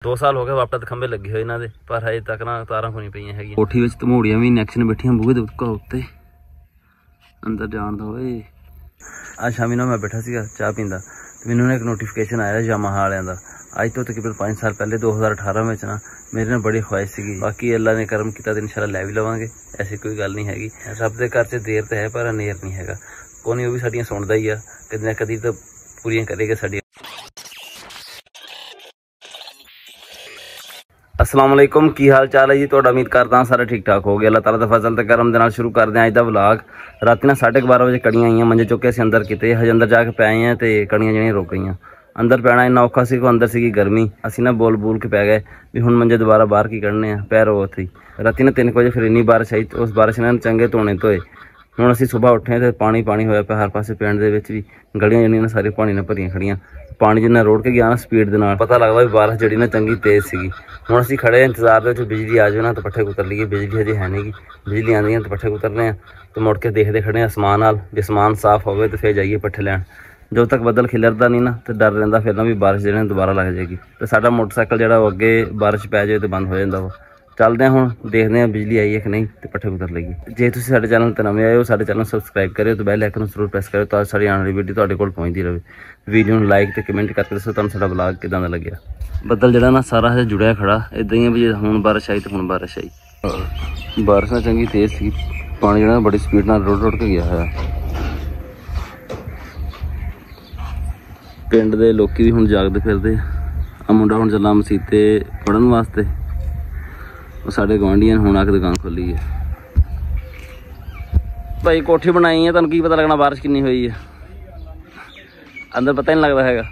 2 साल हो गए वापस खंबे लगे हुए इन्होंने, पर हजे तक ना तारां कोई पईयां हैगियां। कोठी विच धमूड़ियां भी नैक्शन बैठियां बूहे दे उत्ते अंदर जान दो। आज शामी ना मैं बैठा सीगा चाह पींदा ते मैनूं एक नोटिफिकेशन आया यामाहा वालियां दा। अज तो तकरीबन 5 साल पहले 2018 में ना मेरी ना बड़ी ख्वाहिश सी। बाकी अल्लाह ने कर्म किया तो इंशाल्लाह लै भी लवांगे, ऐसी कोई गल नहीं हैगी। सब दे घर च देर तो है पर अनेर नहीं हैगा। कोई नहीं, वो भी साडियां सुनदा ही आ, कदी ना कदी तो पूरियां करेगा साडियां। अस्सलाम वालेकुम, की हाल चाल है जी तुहाडा? उम्मीद करदा सारे ठीक ठाक हो गए। अल्लाह ताला दा फजल ते करम दे नाल शुरू करदे अज दा व्लॉग। राती ना 12:30 बजे कड़ियां आईयां, मंजे चुके असीं अंदर किते, हजे अंदर जाके पै आए ते कड़ियां ਜਿਹੜੀਆਂ रुक गईयां। अंदर पैना इन्ना औखा सी, अंदर सी गर्मी, असीं ना बोल बोल के पै गए भी हुण मंजे दोबारा बाहर की कढ़ने आ, पैर उत्थे। राती ना 3 बजे फिर इन्नी बारिश आई, उस बारिश ने चंगे धोने धोए। हुण असीं सुबह उठे तो पानी पानी होया पिया हर पासे पिंड दे विच भी, गलियां ਜਿਹੜੀਆਂ सारी पानी नाल भरियां खड़ियां। पानी जिन्ना रोड़ के गया ना स्पीड दे नाल, पता लगदा भी बारिश जिहड़ी ना चंगी तेज़ सीगी। हुण असीं खड़े इंतजार दे विच, बिजली आ जाए ना तो पट्ठे कुतर लीए। बिजली हजे है नहीं गी, बिजली आंदी तो पट्ठे कुतरने आ। तो मुड़ के देखते खड़े आसमान नाल, जे आसमान साफ होवे तो फिर जाइए पट्ठे लैण। जब तक बदल खिलरदा नहीं ना तो डर रहिंदा फिर ना भी बारिश जिहड़ी दोबारा लग जाएगी। तो साडा मोटरसाइकिल जिहड़ा अगे बारिश पै जाए तो बंद हो जांदा वा। चलते हैं हुण, देखते हैं बिजली आई है कि नहीं तो पट्ठे कुतर लईए। जे तुसीं साडे चैनल ते नवें आए हो, साडे चैनल सबसक्राइब करियो तो बैल आइकन जरूर प्रेस करियो तां साडी आने वाली वीडियो तुहाडे कोल पहुंचदी रहे। वीडियो नूं लाइक ते कमेंट करके दस्सो तुहानूं साडा व्लॉग किदां दा लग्गिया। बदल जिहड़ा ना सारा हजे जुड़िया खड़ा, इदां ही भी हुण बारिश आई तो हुण बारिश आई। बारिश ना चंगी तेज़ सी, पानी जिहड़ा बड़ी स्पीड नाल रुड़ के गया है। पिंड दे लोकी भी हुण जागदे फिरदे आ। मुंडा हुण चला मसीत ते पढ़न वास्ते, वो साढ़े गुआढ़ियां ने हुण आके दुकान खोली है। भाई कोठी बनाई है, तुहानूं की पता लगना बारिश कितनी हुई है? अंदर पता ही नहीं लगता हैगा।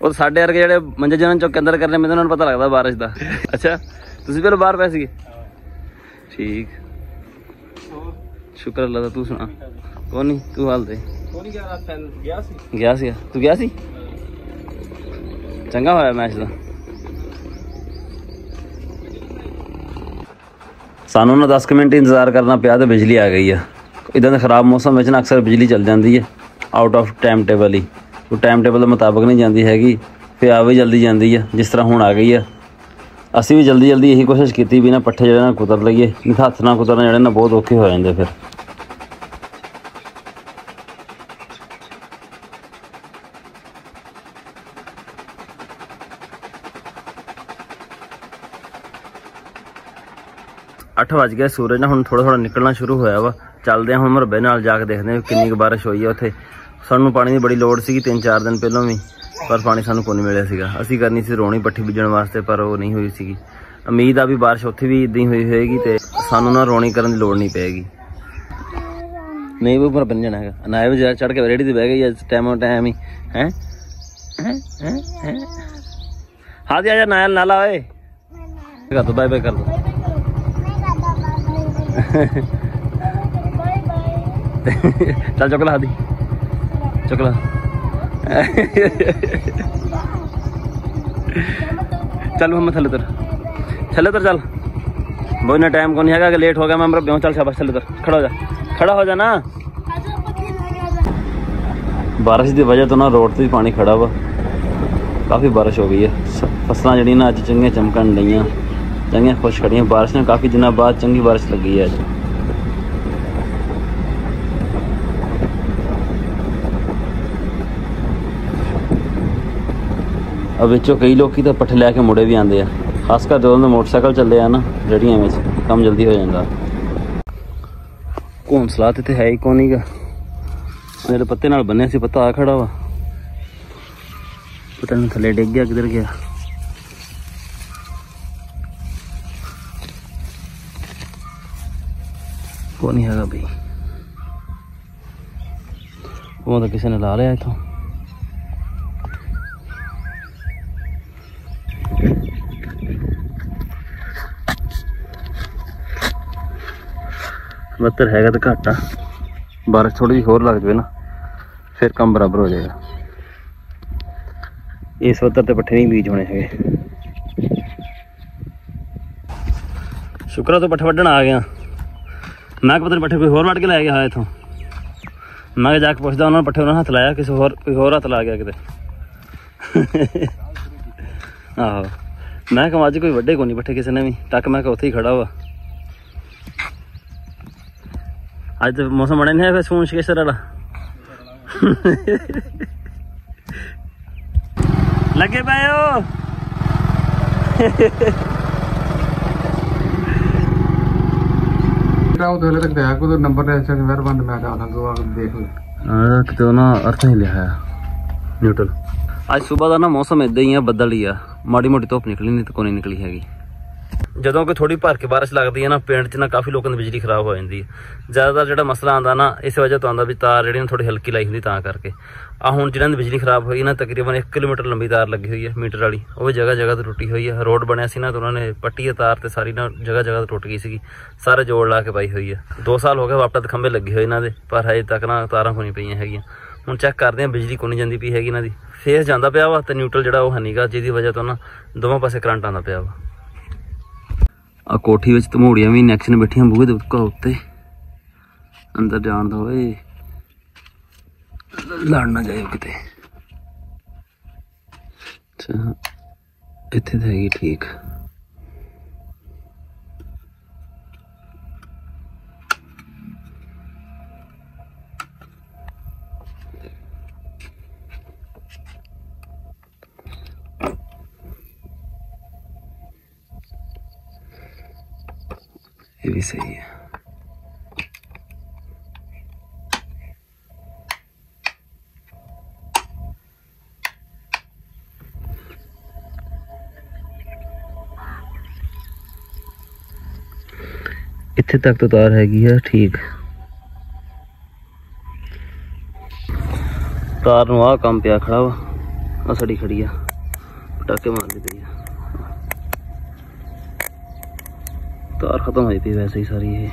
और साढ़े वर्गे जिहड़े मंजे जिन्हां चुक के अंदर करने में उन्होंने पता लगता बारिश का। अच्छा तुसीं पहले बाहर पै सीगे? ठीक, शुक्र अल्लाह दा। तू सुना? कौन नहीं, तू हाल दे गया सी? तू गया सी? चंगा होया मैच दा। सानू ना 10 मिनट इंतजार करना पिया तो बिजली आ गई है। इदां दे खराब मौसम में ना अक्सर बिजली चल जाती है आउट ऑफ टाइम टेबल ही। वो टाइम टेबल के मुताबिक नहीं जाती हैगी, फिर आ भी जल्दी जाती है। जिस तरह हुण आ गई है, असी भी जल्दी जल्दी यही कोशिश की भी ना पट्ठे जिहड़े ना कुतर लईए, नहीं तो हत्थ नाल कुतरना जिहड़े ना बहुत औखे हो जाते फिर। अठ बज गया, सूरज ना हुण थोड़ा थोड़ा निकलना शुरू होया वा। चलते हैं हुण मरबे नाल जाके देखते हैं कितनी कुछ बारिश हुई है उत्थे। सानू पानी की बड़ी लोड़ सी 3-4 दिन पहलों भी, पर पानी सानू कोई नहीं मिलिया सीगा। असीं करनी सी रोणी पट्ठी बीजण वास्ते, पर वो नहीं हुई सीगी। उम्मीद आ भी बारिश उत्थे भी इदां ही हुई होएगी तो सानू ना रोणी करन दी लोड़ नहीं पेगी। नहीं वो पर बन जाना है ना, भी चढ़ के रेडी ते बह गई टाइम टाइम ही है। हाँ जी आजा नाल नाला ओए कर दो, बाय बाय कर दो। चल चुकला हादी चुकला। चल मोहम्मद थले तर चल। बहुत ना टाइम को नहीं है, लेट हो गया मैं ब्यों। चल शाबाश थले तर, खड़ा हो जा ना। बारिश की वजह तो ना रोड से भी पानी खड़ा वा, काफ़ी बारिश हो गई है। फसलां जड़ियां ना अज चंगियां चमकन लगियां, चंगियां खुश खड़ियां। बारिश ने काफ़ी दिनों बाद चंगी बारिश लगी है अज। अब विचों कई लोग तो पट्ठे लैके मुड़े भी आते हैं, खासकर जो मोटरसाइकिल चलते हैं ना रेहड़ियां में, कम जल्दी हो जाता। घोंसला तो है ही कौन ही गा, मेरे पत्ते नाल बन्ने से पत्ता आ खड़ा वा, पता नहीं थले डिग गया किधर गया। कौन ही है भाई, वो तो किसी ने ला लिया इथों। बत्तर हैगा तो घट आ, बारिश थोड़ी जी होर लग जाए ना फिर कम बराबर हो जाएगा। इस वत्तर तो पट्ठे नहीं बीज होने है। शुक्र तो पट्ठे वड्ढण आ गया। मैं पता नहीं पट्ठे कोई होर वड्ढ के लै गया है इथों। मैं जाके पुछदा, उन्होंने पट्ठे उन्होंने हत्थ लाया, किसी होर कोई होर हत्थ ला गया किते। ਆਹੋ ਮੈਂ ਕਿਹਾ ਅੱਜ ਕੋਈ ਵੱਡੇ ਕੋ ਨਹੀਂ ਬੱਠੇ ਕਿਸੇ ਨੇ ਵੀ ਟੱਕ ਮੈਂ ਕਿਹਾ ਉੱਥੇ ਹੀ ਖੜਾ ਵਾ ਅੱਜ ਤਾਂ ਮੌਸਮ ਬੜਾ ਨਹੀਂ ਹੈ ਫਿਰ ਸੂਨ ਸ਼ਕੇਸ਼ਰ ਵਾਲਾ ਲੱਗੇ ਪਏ ਹੋ ਕਿਤੇ ਨਾ ਅਰਥ ਨਹੀਂ ਲਿਆ ਨਿਊਟਰਲ ਅੱਜ ਸੁਬਾਹ ਦਾ ਨਾ ਮੌਸਮ ਇਦਾਂ ਹੀ ਆ ਬੱਦਲ ਹੀ ਆ ਮਾੜੀ ਮੋਟੀ ਧੁੱਪ ਨਿਕਲੀ ਨਹੀਂ ਤਾਂ ਕੋਈ ਨਹੀਂ ਨਿਕਲੀ ਹੈਗੀ ਜਦੋਂ ਕਿ ਥੋੜੀ ਭਰ ਕੇ ਬਾਰਿਸ਼ ਲੱਗਦੀ ਹੈ ਨਾ ਪਿੰਡ 'ਚ ਨਾ ਕਾਫੀ ਲੋਕਾਂ ਦੀ ਬਿਜਲੀ ਖਰਾਬ ਹੋ ਜਾਂਦੀ ਹੈ ਜ਼ਿਆਦਾਤਰ ਜਿਹੜਾ ਮਸਲਾ ਆਉਂਦਾ ਨਾ ਇਸ ਵਜ੍ਹਾ ਤੋਂ ਆਉਂਦਾ ਵੀ ਤਾਰ ਜਿਹੜੀ ਥੋੜੀ ਹਲਕੀ ਲਾਈ ਹੁੰਦੀ ਤਾਂ ਕਰਕੇ ਆ ਹੁਣ ਜਿਹਨਾਂ ਦੀ ਬਿਜਲੀ ਖਰਾਬ ਹੋਈ ਨਾ ਤਕਰੀਬਨ 1 ਕਿਲੋਮੀਟਰ ਲੰਬੀ ਤਾਰ ਲੱਗੀ ਹੋਈ ਹੈ ਮੀਟਰ ਵਾਲੀ ਉਹ ਵੀ ਜਗ੍ਹਾ ਜਗ੍ਹਾ ਤੇ ਟੁੱਟੀ ਹੋਈ ਹੈ ਰੋਡ ਬਣਿਆ ਸੀ ਨਾ ਤਾਂ ਉਹਨਾਂ ਨੇ ਪੱਟੀ ਤਾਰ ਤੇ ਸਾਰੀ ਨਾ ਜਗ੍ਹਾ ਜਗ੍ਹਾ ਤੇ ਟੁੱਟ ਗਈ ਸੀਗੀ ਸਾਰੇ ਜੋੜ ਲਾ ਕੇ ਪਾਈ ਹੋਈ ਹੈ 2 ਸਾਲ ਹੋ ਗਏ ਵਾਪਸ ਖੰਭੇ ਲੱਗੇ ਹੋਏ ਇਹਨਾਂ ਦੇ ਪਰ ਹਜੇ ਤੱਕ ਨਾ ਤਾਰਾਂ ਕੋਈ ਨਹੀਂ ਪਈਆਂ ਹੈਗੀਆਂ ਹੁਣ ਚੈੱਕ ਕਰਦੇ ਹਾਂ ਬਿਜਲੀ ਕੋਈ ਨਹੀਂ ਜਾਂਦੀ ਪਈ ਹੈਗੀ ਇਹਨਾਂ ਦੀ ਫੇਸ ਜਾਂਦਾ ਪਿਆ ਵਾ ਤੇ ਨਿਊਟਰਲ ਜਿਹੜਾ ਉਹ ਹੈ ਨੀਗਾ ਜਿਹਦੀ ਵਜ੍ਹਾ ਤੋਂ ਨਾ ਦੋਵਾਂ ਪਾਸੇ ਕਰੰਟ ਆਉਂਦਾ ਪਿਆ ਵਾ ਆ ਕੋਠੀ ਵਿੱਚ ਧਮੋੜੀਆਂ ਵੀ ਨੈਕਸ਼ਨ ਬੈਠੀਆਂ ਬੂਹੇ ਦੇ ਉੱਤੇ ਅੰਦਰ ਜਾਣ ਦਾ ਓਏ ਲੜ ਨਾ ਜਾਇਓ ਕਿਤੇ ਅੱਛਾ ਇੱਥੇ ਤਾਂ ਹੈਗੀ ਠੀਕ ये भी सही है इत्थे तक तो तार हैगी है ठीक तार नूं आ काम पिया खड़ा वा आ सड़ी खड़ी आ पटाके मारदी पई आ तार खत्म हो पी वैसे ही सारी ये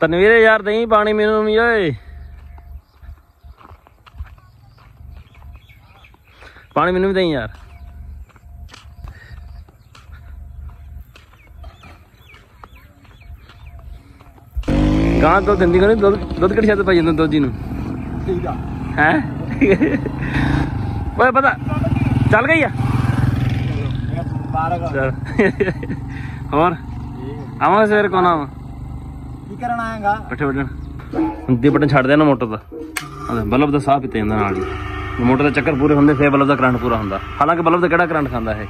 तनवीर यार दही पानी मैनू भी ओए पानी मैनू भी दही यार गां तो दिंदी को दुध कड़ी छत पाई जांदा दोजी नूं हैं ओए पता चल गई और आवा सवेरे कौन आवा की करना आएगा पट्ठे वड्डण दी बटन छड़ देना मोटर दा बल्ब दा साह पीते जांदा नाल ही मोटर दे चक्कर पूरे हुंदे फिर बल्ब दा करंट पूरा हुंदा हालांकि बल्ब दा किहड़ा करंट खांदा है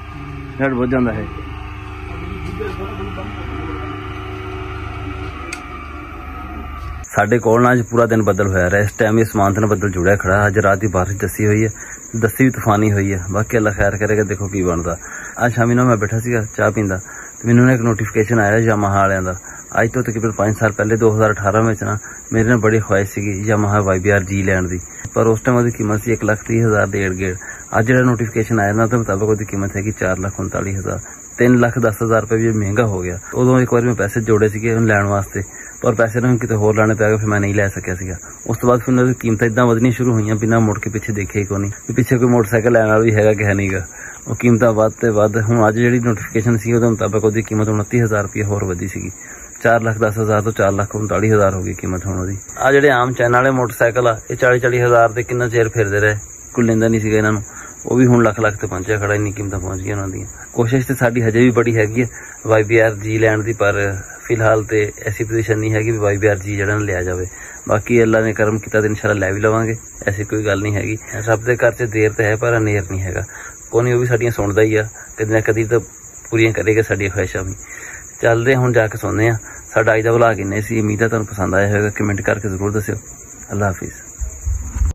हेड बुझ जांदा है साडे कोल ना अज पूरा दिन बदल होया रहा इस टाइम आसमान ते बदल जुड़िया खड़ा अज रात की बारिश दसी हुई है दसी भी तूफानी हुई है बाकी अल्लाह खैर करेगा देखो की बनता आज शामी ना मैं बैठा सी चाह पींदा तो मैनू एक नोटिफिकेशन आया यामाहा वालियां दा अज तो तकरीबन 5 साल पहले 2018 में ना मेरे ने बड़ी ख्वाहिश सी यामाहा YBR G लैंड दी पर उस टाइम उसकी कीमत सी 1,30,000 डेढ़ गेड़ अज जो नोटिफिकेशन आया ना तो मुताबिक उसकी कीमत है 4,39,000 3,10,000 रुपये भी महंगा हो गया उदों एक बार मैं पैसे जोड़े सी लैन वास्ते पर पैसे ना कितने होर लाने पै गए फिर मैं नहीं लै सकिया सीगा उस तो बाद फिर उन्होंने कीमत इदा वधनी शुरू हुई बिना मुड़ के पिछे देखे ही कोनी पिछे कोई मोटरसाइकिल लैन वाला भी है कि है नहीं गा वो कीमत वध वध हुण अज जिहड़ी नोटिफिकेशन सी उहदे मुताबिक उसकी कीमत 29,000 रुपये होर वधी सीगी 4,10,000 तो 4,39,000 हो गई कीमत हुण उहदी आ जिहड़े आम चैन वाले मोटरसाइकिल आ ये 40,000 दे किन्ना चेर फिरदे रहे कोई लैंदा नहीं सीगा इन्हां नूं वो भी हुण लख ते पहुंचिया खड़ा इन्नी कीमत पहुंच गई उन्हां दी कोशिश तो साडी हजे भी बड़ी हैगी है YBR G लैंड दी पर फिलहाल तो ऐसी पोजीशन नहीं हैगी YBR G जिहड़ा लिया जाए बाकी अल्लाह ने करम किया तो इंशाल्लाह लै भी लवांगे ऐसी कोई गल नहीं हैगी सब दे घर च देर तो है पर अनेर नहीं हैगा कोई नहीं वो भी साडियां सुनदा ही आ कदी ना कदी तो पूरियां करेगा साडियां ख्वाहिशां भी चलदे हुण जाके सोने आ साडा अज दा व्लॉग इन्ना सी उम्मीद है तुहानूं पसंद आया होगा कमेंट करके जरूर दस्सिओ अल्लाह हाफिज़।